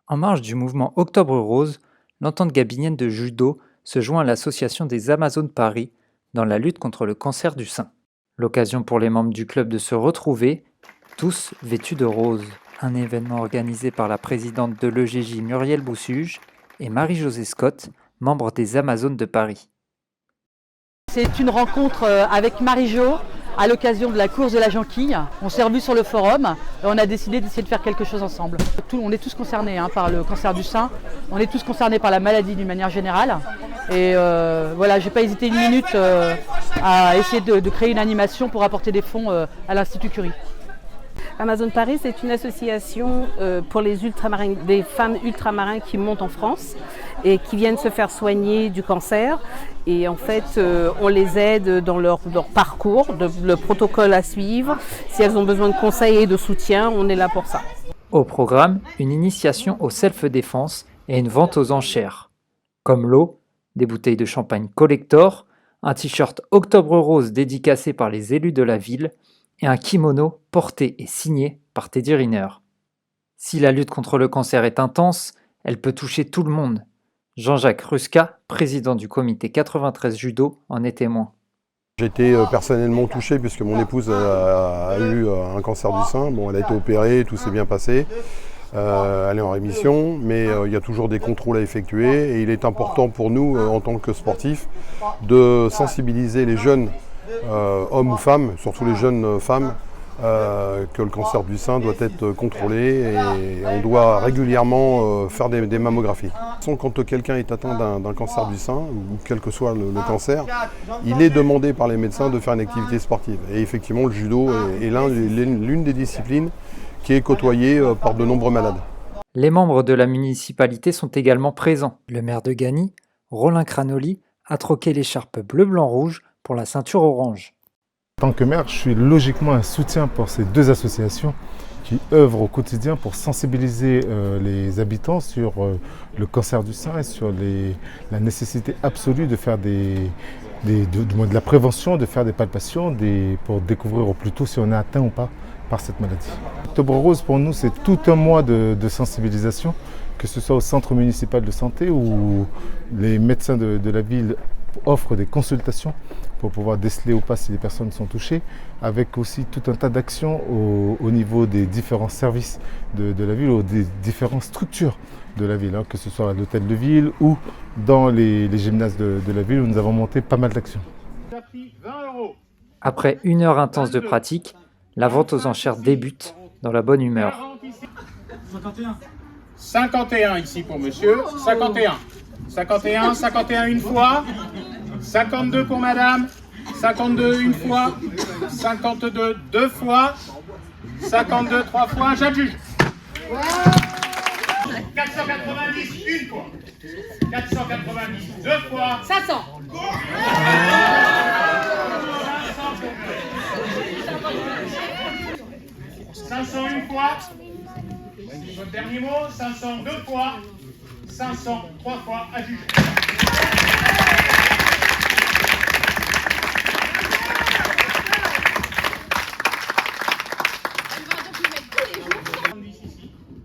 En marge du mouvement Octobre Rose, l'entente gabinienne de judo se joint à l'association des Amazones Paris dans la lutte contre le cancer du sein. L'occasion pour les membres du club de se retrouver, tous vêtus de rose. Un événement organisé par la présidente de l'EGJ Muriel Boussuge et Marie-Josée Scott, membre des Amazones de Paris. C'est une rencontre avec Marie-Jo à l'occasion de la course de la Jonquille. On s'est revus sur le forum et on a décidé d'essayer de faire quelque chose ensemble. On est tous concernés par le cancer du sein, on est tous concernés par la maladie d'une manière générale. Et voilà, j'ai pas hésité une minute à essayer de créer une animation pour apporter des fonds à l'Institut Curie. Amazones Paris, c'est une association pour les ultramarins, des femmes ultramarins qui montent en France et qui viennent se faire soigner du cancer. Et en fait, on les aide dans leur parcours, le protocole à suivre. Si elles ont besoin de conseils et de soutien, on est là pour ça. Au programme, une initiation au self-défense et une vente aux enchères. Comme l'eau, des bouteilles de champagne collector, un t-shirt Octobre Rose dédicacé par les élus de la ville et un kimono porté et signé par Teddy Riner. Si la lutte contre le cancer est intense, elle peut toucher tout le monde. Jean-Jacques Ruska, président du comité 93 judo, en est témoin. J'ai été personnellement touché puisque mon épouse a eu un cancer du sein. Bon, elle a été opérée, tout s'est bien passé. Elle est en rémission, mais il y a toujours des contrôles à effectuer et il est important pour nous, en tant que sportifs, de sensibiliser les jeunes hommes ou femmes, surtout les jeunes femmes, que le cancer du sein doit être contrôlé et on doit régulièrement faire des mammographies. Quand quelqu'un est atteint d'un cancer du sein, ou quel que soit le cancer, il est demandé par les médecins de faire une activité sportive. Et effectivement, le judo est l'une des disciplines qui est côtoyée par de nombreux malades. Les membres de la municipalité sont également présents. Le maire de Gagny, Rollin Cranoli, a troqué l'écharpe bleu-blanc-rouge pour la ceinture orange. En tant que maire, je suis logiquement un soutien pour ces deux associations qui œuvrent au quotidien pour sensibiliser les habitants sur le cancer du sein et sur la nécessité absolue de faire de la prévention, de faire des palpations pour découvrir au plus tôt si on est atteint ou pas par cette maladie. Octobre Rose, pour nous, c'est tout un mois de sensibilisation, que ce soit au centre municipal de santé où les médecins de la ville offrent des consultations pour pouvoir déceler ou pas si les personnes sont touchées, avec aussi tout un tas d'actions au niveau des différents services de la ville ou des différentes structures de la ville, que ce soit à l'hôtel de ville ou dans les gymnases de la ville où nous avons monté pas mal d'actions. Après une heure intense de pratique, la vente aux enchères débute dans la bonne humeur. 51 ici pour monsieur, 51. 51, 51 une fois, 52 pour madame, 52 une fois, 52 deux fois, 52 trois fois, j'adjuge. 490 une fois, 490 deux fois, 500. 500 une fois, votre dernier mot, 500 deux fois, 500 trois fois, à juger.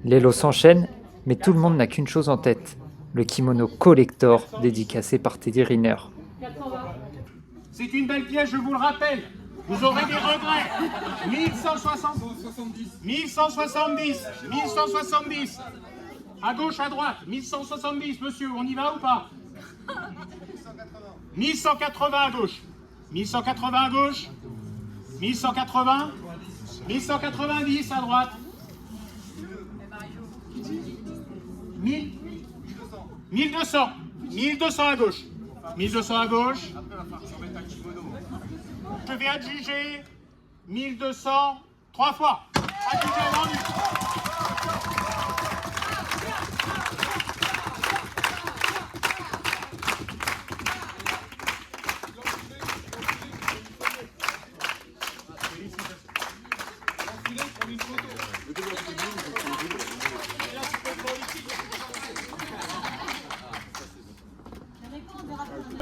Les lots s'enchaînent, mais tout le monde n'a qu'une chose en tête, le kimono collector dédicacé par Teddy Riner. C'est une belle pièce, je vous le rappelle. Vous aurez des regrets. 1170, 1170, 1170. À gauche, à droite, 1170, monsieur, on y va ou pas? 1180 à gauche, 1180 à gauche, 1180, 1190 à droite. 1200, 1200 à gauche, 1200 à gauche. Je vais adjuger 1200 trois fois. Adjugé vendu.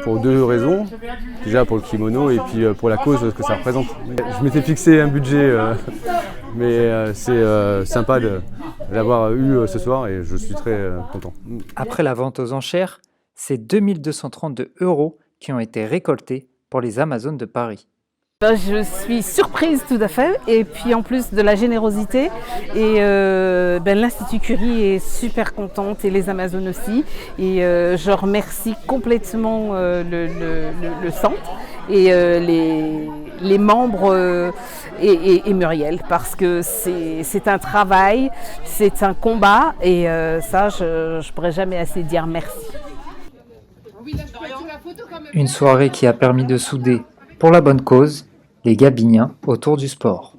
Pour deux raisons. Déjà pour le kimono et puis pour la cause que ça représente. Je m'étais fixé un budget, mais c'est sympa l'avoir eu ce soir et je suis très content. Après la vente aux enchères, c'est 2232 € qui ont été récoltés pour les Amazones de Paris. Je suis surprise tout à fait, et puis en plus de la générosité, et l'Institut Curie est super contente et les Amazones aussi, et je remercie complètement le centre et les membres et Muriel, parce que c'est un travail, c'est un combat, et ça je pourrais jamais assez dire merci. Une soirée qui a permis de souder, pour la bonne cause, les Gabiniens autour du sport.